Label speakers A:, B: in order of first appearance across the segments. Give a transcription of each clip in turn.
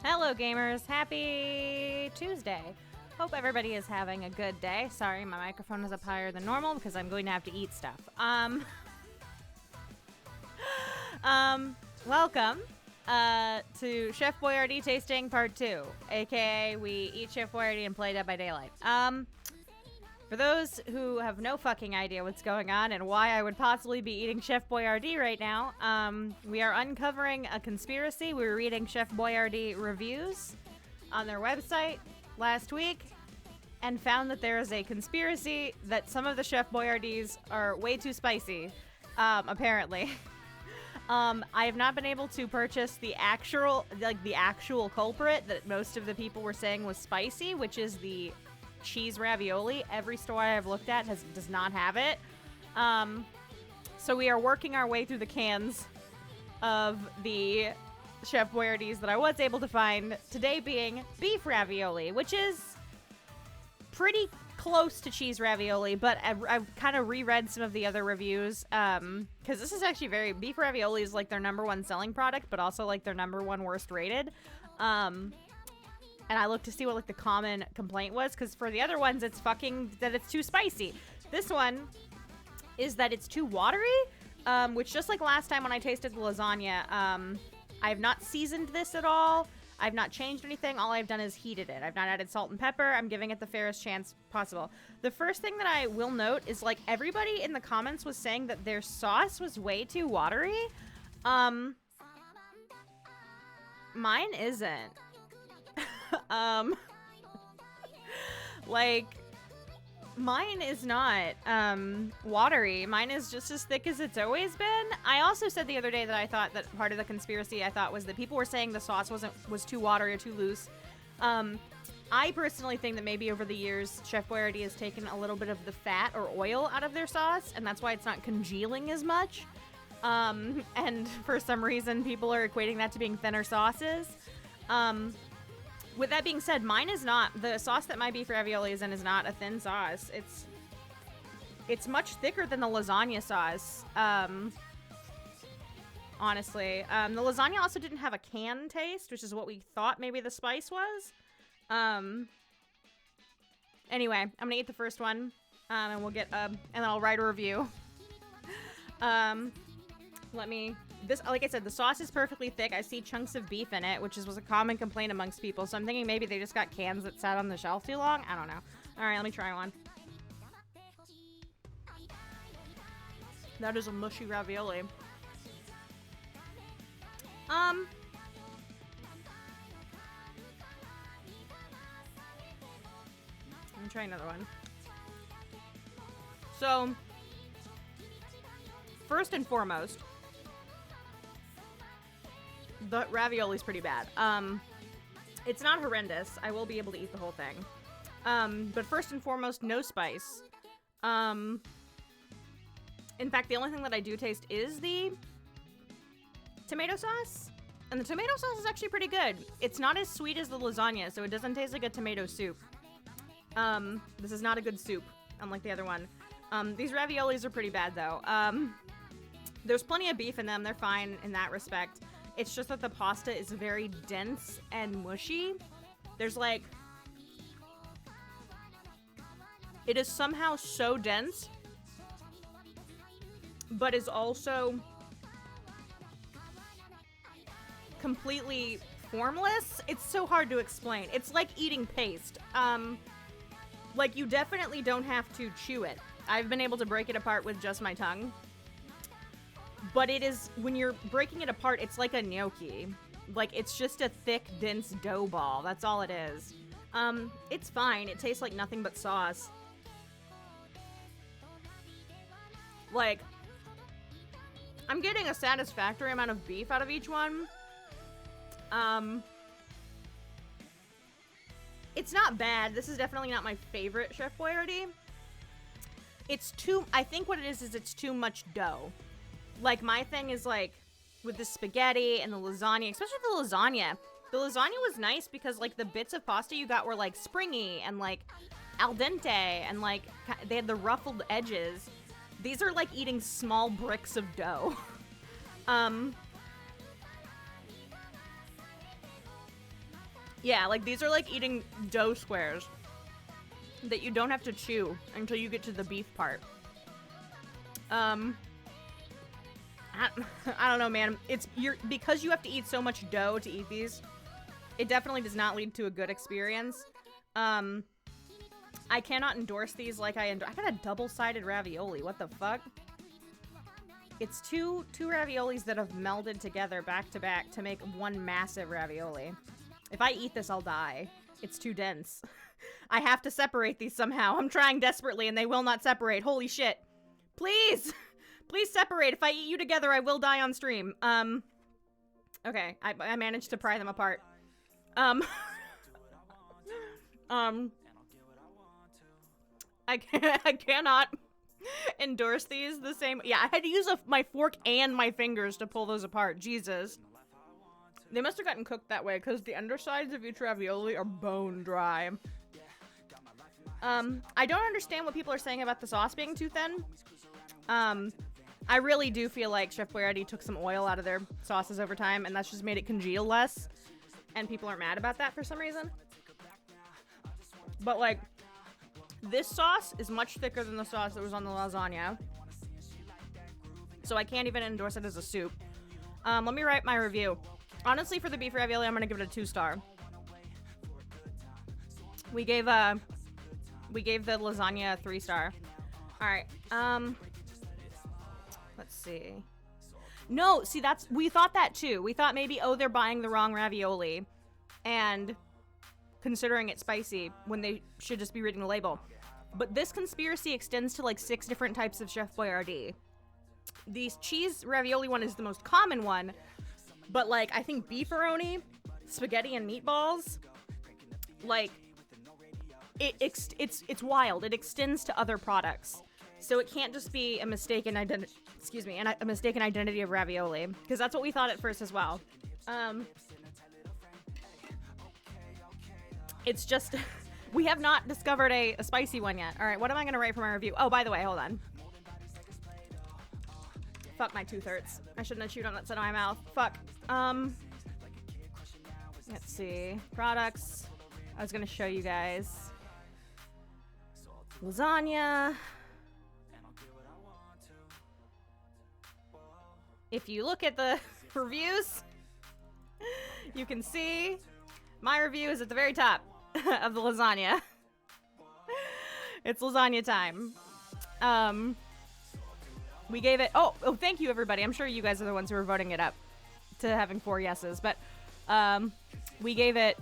A: Hello gamers, happy Tuesday. Hope everybody is having a good day. Sorry, my microphone is up higher than normal because I'm going to have to eat stuff. Welcome to Chef Boyardee Tasting Part 2, aka we eat Chef Boyardee and play Dead by Daylight. For those who have no fucking idea what's going on and why I would possibly be eating Chef Boyardee right now, we are uncovering a conspiracy. We were reading Chef Boyardee reviews on their website last week and found that there is a conspiracy that some of the Chef Boyardees are way too spicy, apparently. I have not been able to purchase the actual culprit that most of the people were saying was spicy, which is the cheese ravioli. Every store I have looked at does not have it. So we are working our way through the cans of the Chef Boyardees that I was able to find, today being beef ravioli, which is pretty close to cheese ravioli, but I've kind of reread some of the other reviews, because this is actually beef ravioli is like their #1 selling product, but also like their #1 worst rated. And I looked to see what like the common complaint was, because for the other ones, it's that it's too spicy. This one is that it's too watery, which just like last time when I tasted the lasagna, I have not seasoned this at all. I've not changed anything. All I've done is heated it. I've not added salt and pepper. I'm giving it the fairest chance possible. The first thing that I will note is like everybody in the comments was saying that their sauce was way too watery. Mine isn't. Like, mine is not, watery. Mine is just as thick as it's always been. I also said the other day that I thought that part of the conspiracy was that people were saying the sauce was too watery or too loose. I personally think that maybe over the years, Chef Boyardee has taken a little bit of the fat or oil out of their sauce, and that's why it's not congealing as much. And for some reason, people are equating that to being thinner sauces. With that being said, mine is not. The sauce that my beef ravioli is in is not a thin sauce. It's much thicker than the lasagna sauce, honestly. The lasagna also didn't have a can taste, which is what we thought maybe the spice was. Anyway, I'm gonna eat the first one, and we'll get, and then I'll write a review. Like I said, the sauce is perfectly thick. I see chunks of beef in it, which was a common complaint amongst people. So I'm thinking maybe they just got cans that sat on the shelf too long. I don't know. All right, let me try one. That is a mushy ravioli. Let me try another one. So, first and foremost, the ravioli's pretty bad. It's not horrendous. I will be able to eat the whole thing. But first and foremost, no spice. In fact, the only thing that I do taste is the tomato sauce. And the tomato sauce is actually pretty good. It's not as sweet as the lasagna, so it doesn't taste like a tomato soup. This is not a good soup, unlike the other one. These raviolis are pretty bad, though. There's plenty of beef in them. They're fine in that respect. It's just that the pasta is very dense and mushy. There's like... It is somehow so dense, but is also completely formless. It's so hard to explain. It's like eating paste. Like, you definitely don't have to chew it. I've been able to break it apart with just my tongue. But it is, when you're breaking it apart, it's like a gnocchi. Like, it's just a thick, dense dough ball. That's all it is. It's fine. It tastes like nothing but sauce. Like, I'm getting a satisfactory amount of beef out of each one. It's not bad. This is definitely not my favorite Chef Boyardee. I think what it is it's too much dough. Like, my thing is, like, with the spaghetti and the lasagna, especially the lasagna. The lasagna was nice because, like, the bits of pasta you got were, like, springy and, like, al dente. And, like, they had the ruffled edges. These are like eating small bricks of dough. Yeah, like these are like eating dough squares that you don't have to chew until you get to the beef part. I don't know, man. Because you have to eat so much dough to eat these, it definitely does not lead to a good experience. I cannot endorse these like I got a double-sided ravioli. What the fuck? It's two raviolis that have melded together back to back to make one massive ravioli. If I eat this, I'll die. It's too dense. I have to separate these somehow. I'm trying desperately and they will not separate. Holy shit. Please! Please separate. If I eat you together, I will die on stream. Okay. I managed to pry them apart. I cannot endorse these the same. Yeah, I had to use my fork and my fingers to pull those apart. Jesus. They must have gotten cooked that way because the undersides of each ravioli are bone dry. I don't understand what people are saying about the sauce being too thin. I really do feel like Chef Boyardee took some oil out of their sauces over time, and that's just made it congeal less. And people are mad about that for some reason. But, like, this sauce is much thicker than the sauce that was on the lasagna. So I can't even endorse it as a soup. Let me write my review. Honestly, for the beef ravioli, I'm gonna give it a 2-star. We gave the lasagna a 3-star. Alright, let's see. No, see, we thought that too. We thought maybe, oh, they're buying the wrong ravioli and considering it spicy when they should just be reading the label. But this conspiracy extends to like 6 different types of Chef Boyardee. The cheese ravioli one is the most common one, but like I think beefaroni, spaghetti and meatballs, like it's wild. It extends to other products. So it can't just be a mistaken identity, a mistaken identity of ravioli, because that's what we thought at first as well. It's just, we have not discovered a spicy one yet. All right, what am I going to write for my review? Oh, by the way, hold on. Fuck, my tooth hurts. I shouldn't have chewed on that side of my mouth. Fuck. Let's see. Products. I was going to show you guys. Lasagna. If you look at the reviews, you can see my review is at the very top of the lasagna. It's lasagna time. We gave it, oh, thank you everybody. I'm sure you guys are the ones who are voting it up to having 4 yeses, but we gave it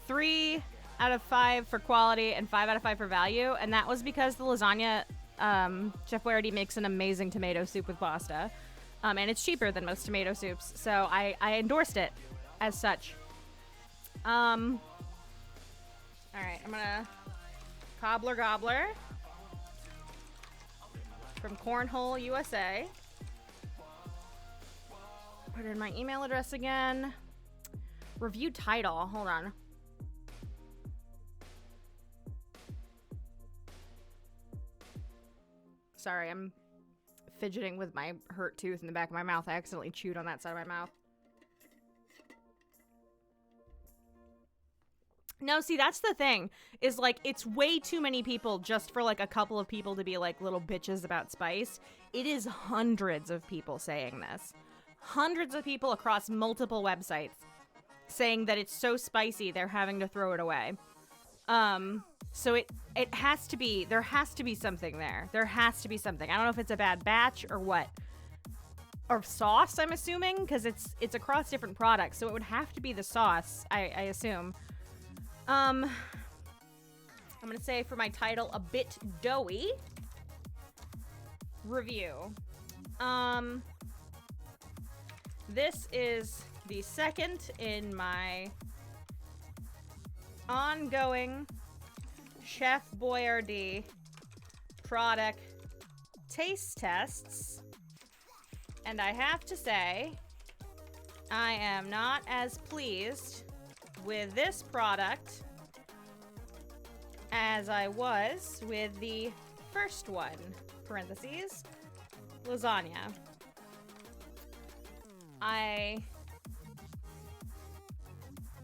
A: 3 out of 5 for quality and 5 out of 5 for value, and that was because the lasagna, Chef Boyardee makes an amazing tomato soup with pasta. And it's cheaper than most tomato soups, so I endorsed it as such. Alright, I'm gonna Cobbler Gobbler from Cornhole, USA. Put in my email address again. Review title, hold on. Sorry, I'm fidgeting with my hurt tooth in the back of my mouth. I accidentally chewed on that side of my mouth. No, see, that's the thing. Is, like, it's way too many people just for, like, a couple of people to be, like, little bitches about spice. It is hundreds of people saying this. Hundreds of people across multiple websites saying that it's so spicy they're having to throw it away. So it has to be, there has to be something there. There has to be something. I don't know if it's a bad batch or what. Or sauce, I'm assuming, because it's across different products, so it would have to be the sauce, I assume. I'm gonna say for my title, a bit doughy. Review. This is the second in my ongoing Chef Boyardee product taste tests, and I have to say I am not as pleased with this product as I was with the first one, parentheses, lasagna.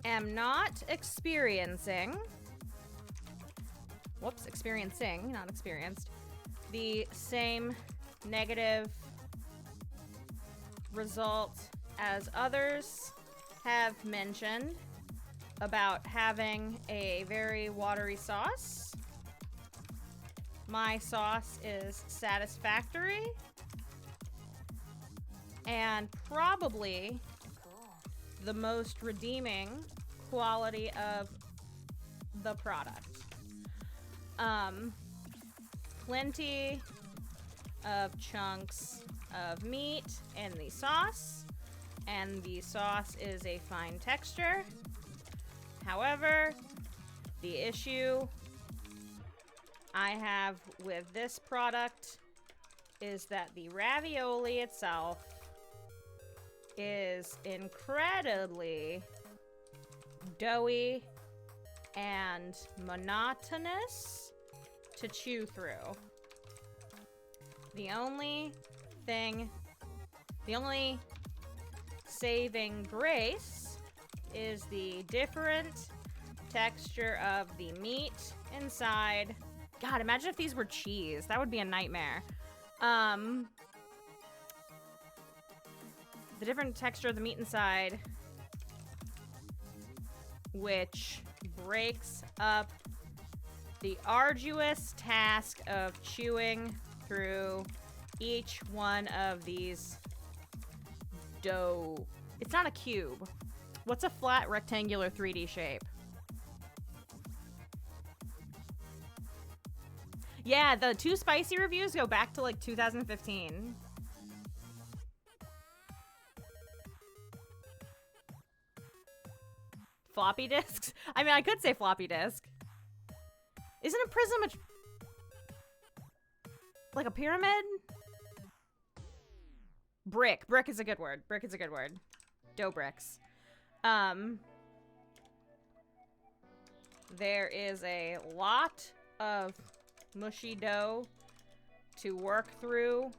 A: am not experiencing, experiencing, not experienced, the same negative result as others have mentioned about having a very watery sauce. My sauce is satisfactory and probably the most redeeming quality of the product. Plenty of chunks of meat in the sauce, and the sauce is a fine texture. However, the issue I have with this product is that the ravioli itself is incredibly doughy and monotonous to chew through. The only saving grace is the different texture of the meat inside. God, imagine if these were cheese. That would be a nightmare. The different texture of the meat inside, which breaks up the arduous task of chewing through each one of these dough. It's not a cube. What's a flat rectangular 3D shape? Yeah, the 2 spicy reviews go back to like 2015. Floppy disks? I mean, I could say floppy disk. Isn't a prism like a pyramid? Brick. Brick is a good word. Brick is a good word. Dough bricks. There is a lot of mushy dough to work through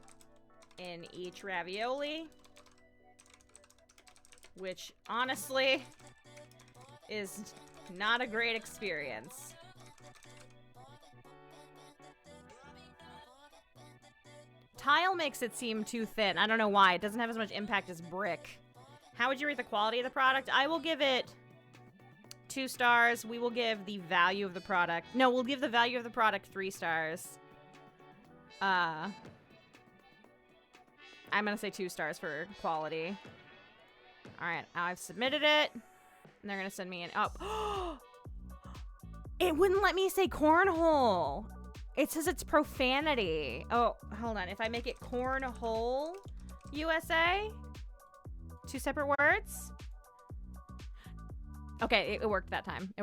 A: in each ravioli, which honestly is not a great experience. Tile makes it seem too thin. I don't know why. It doesn't have as much impact as brick. How would you rate the quality of the product? I will give it 2 stars. We will give the value of the product. No, we'll give the value of the product 3 stars. I'm gonna say 2 stars for quality. All right, I've submitted it. And they're gonna send me an oh. It wouldn't let me say cornhole. It says it's profanity. Oh, hold on. If I make it cornhole USA, 2 separate words. Okay, it worked that time. It worked.